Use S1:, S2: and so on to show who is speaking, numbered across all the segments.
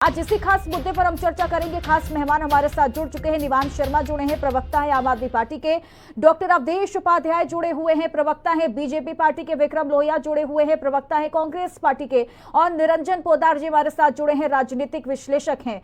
S1: आज इसी खास मुद्दे पर हम चर्चा करेंगे। खास मेहमान हमारे साथ जुड़ चुके हैं। निवांश शर्मा जुड़े हैं, प्रवक्ता है आम आदमी पार्टी के। डॉक्टर अवधेश उपाध्याय जुड़े हुए हैं, प्रवक्ता है बीजेपी पार्टी के। विक्रम लोहिया जुड़े हुए हैं, प्रवक्ता है कांग्रेस पार्टी के। और निरंजन पोद्दार जी हमारे साथ जुड़े हैं, राजनीतिक विश्लेषक हैं।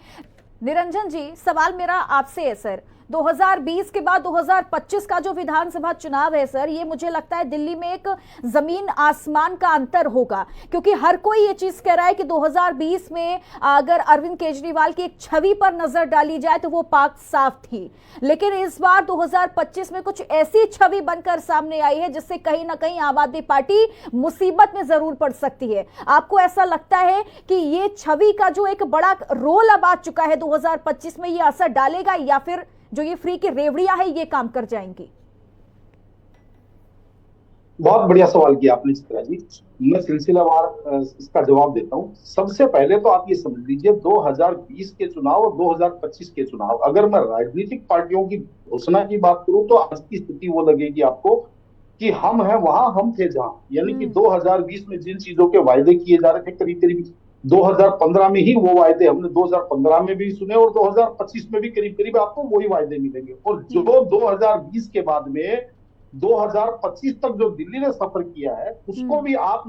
S1: निरंजन जी, सवाल मेरा आपसे है सर, 2020 के बाद 2025 का जो विधानसभा चुनाव है सर, ये मुझे लगता है दिल्ली में एक जमीन आसमान का अंतर होगा, क्योंकि हर कोई ये चीज कह रहा है कि 2020 में अगर अरविंद केजरीवाल की एक छवि पर नजर डाली जाए तो वो पाक साफ थी, लेकिन इस बार 2025 में कुछ ऐसी छवि बनकर सामने आई है जिससे कहीं ना कहीं आम आदमी पार्टी मुसीबत में जरूर पड़ सकती है। आपको ऐसा लगता है कि ये छवि का जो एक बड़ा रोल अब आ चुका है 2025 में, ये असर डालेगा या फिर जो ये फ्री की रेवड़ियां है ये काम कर जाएंगी?
S2: बहुत बढ़िया सवाल किया आपने चित्रा जी। मैं सिलसिलावार इसका जवाब देता हूं। सबसे पहले तो आप ये समझ लीजिए, 2020 के चुनाव और 2025 के चुनाव, अगर मैं राजनीतिक पार्टियों की घोषणा की बात करूं तो आज की स्थिति वो लगेगी आपको कि हम हैं वहां, हम थे जहां। यानी कि 2020 में जिन चीजों के वायदे किए जा रहे थे, करीब करीब 2015 में ही वो वायदे हमने 2015 में भी सुने और 2025 में भी करीब करीब आपको वही वायदे मिलेंगे। और जो 2020 के बाद में 2025 तक जो दिल्ली ने सफर किया है उसको भी आप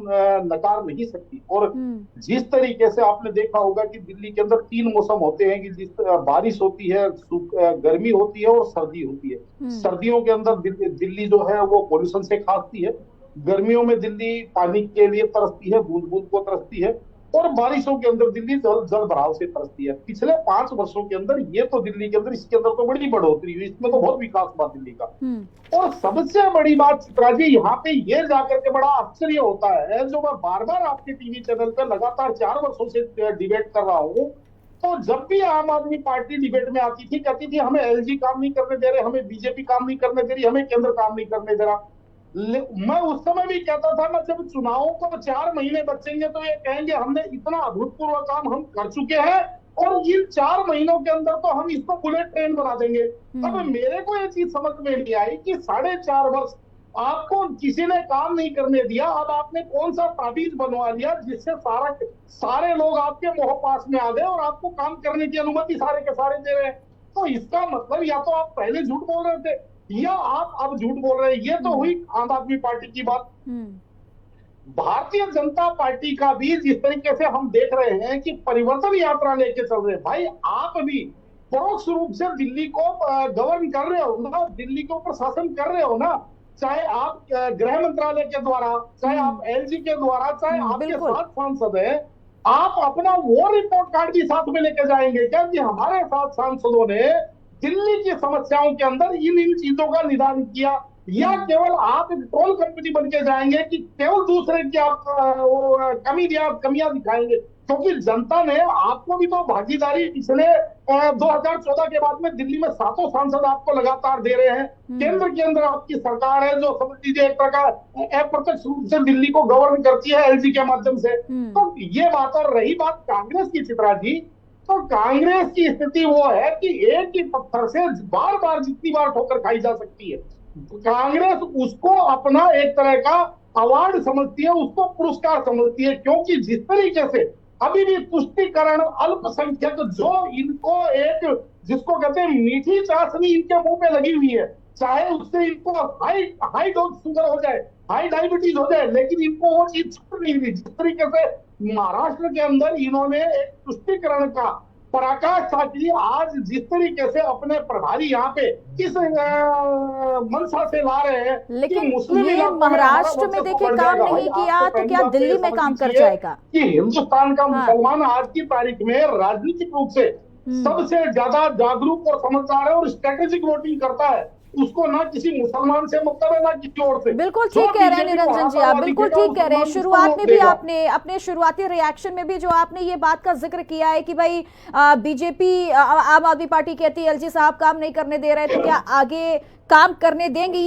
S2: नकार नहीं सकती। और जिस तरीके से आपने देखा होगा कि दिल्ली के अंदर 3 मौसम होते हैं, कि जिस बारिश होती है, गर्मी होती है और सर्दी होती है। सर्दियों के अंदर दिल्ली जो है वो पोल्यूशन से खांसती है, गर्मियों में दिल्ली पानी के लिए तरसती है, बूंद बूंद को तरसती है, और बारिशों के अंदर दिल्ली जल भराव से तरसती है। पिछले 5 वर्षों के अंदर ये तो दिल्ली के अंदर, इसके अंदर तो बड़ी बढ़ोतरी हुई, इसमें तो बहुत विकास हुआ दिल्ली का। और सबसे बड़ी बात चित्रा जी, यहाँ पे ये जाकर के बड़ा आश्चर्य होता है, जो मैं बार बार आपके टीवी चैनल पे लगातार 4 वर्षों से डिबेट कर रहा हूँ, तो जब भी आम आदमी पार्टी डिबेट में आती थी, कहती थी हमें एलजी काम नहीं करने दे रहे, हमें बीजेपी काम नहीं करने दे रही, हमें केंद्र काम नहीं करने दे रहा। मैं उस समय भी कहता था, मैं जब चुनावों को 4 महीने बचेंगे तो ये कहेंगे हमने इतना अभूतपूर्व काम हम कर चुके हैं और इन 4 महीनों के अंदर तो हम इसको बुलेट ट्रेन बना देंगे। अब मेरे को ये चीज समझ में नहीं आई कि 4.5 वर्ष आपको किसी ने काम नहीं करने दिया। अब आपने कौन सा ताबीज बनवा लिया जिससे सारे लोग आपके मोह पास में आ गए और आपको काम करने की अनुमति सारे के सारे दे रहे हैं। तो इसका मतलब या तो आप पहले झूठ बोल रहे थे या आप अब झूठ बोल रहे हैं। ये तो हुई आम आदमी पार्टी की बात। भारतीय जनता पार्टी का भी जिस तरीके से हम देख रहे हैं कि परिवर्तन यात्रा लेके चल रहे हैं, भाई आप भी परोक्ष रूप से दिल्ली को गवर्न कर रहे हो ना, दिल्ली को प्रशासन कर रहे हो ना, चाहे आप गृह मंत्रालय के द्वारा, चाहे आप एलजी के द्वारा, चाहे आपके 7 सांसद है। आप अपना वो रिपोर्ट कार्ड भी साथ में लेके जाएंगे क्या कि हमारे 7 सांसदों ने दिल्ली की समस्याओं के अंदर इन चीजों का निदान किया, या केवल आप एक ट्रोल कंपनी बन के जाएंगे कि केवल दूसरे की आप कमियां दिखाएंगे? क्योंकि जनता ने आपको भी तो भागीदारी पिछले 2014 के बाद में दिल्ली में 7 सांसद आपको लगातार दे रहे हैं। केंद्र के अंदर आपकी सरकार है जो समझ लीजिए एक प्रकार अप्रत्यक्ष रूप से दिल्ली को गवर्न करती है एलजी के माध्यम से। तो ये बात। और रही बात कांग्रेस की चित्रा जी, तो कांग्रेस की स्थिति वो है कि एक ही पत्थर से बार बार जितनी बार ठोकर खाई जा सकती है, कांग्रेस उसको अपना एक तरह का अवार्ड समझती है, उसको पुरस्कार समझती है। क्योंकि जिस तरीके से अभी भी तुष्टीकरण अल्पसंख्यक, जो इनको एक जिसको कहते हैं मीठी चाशनी इनके मुंह पे लगी हुई है, चाहे उससे इनको हाई डोज शुगर हो जाए, हाई डायबिटीज हो जाए, लेकिन इनको वो चीज छूट नहीं दी। जिस तरीके से महाराष्ट्र के अंदर इन्होंने एक तुष्टीकरण का पराकाष्ठा साकी, आज जिस तरीके से अपने प्रभारी यहाँ पे इस मनसा से ला रहे हैं,
S1: लेकिन ये महाराष्ट्र में देखिए काम नहीं किया तो क्या दिल्ली में काम कर जाएगा?
S2: कि हिंदुस्तान का मुसलमान आज की तारीख में राजनीतिक रूप से सबसे ज्यादा जागरूक और समझदार है और स्ट्रेटेजिक वोटिंग करता है। उसको ना किसी मुसलमान से मतलब है ना किसी और से।
S1: बिल्कुल ठीक कह रहे हैं निरंजन जी, आप बिल्कुल ठीक कह रहे हैं। शुरुआत में भी आपने अपने शुरुआती रिएक्शन में भी जो आपने ये बात का जिक्र किया है कि भाई बीजेपी आम आदमी पार्टी कहती है एलजी साहब काम नहीं करने दे रहे, तो क्या आगे काम करने देंगे?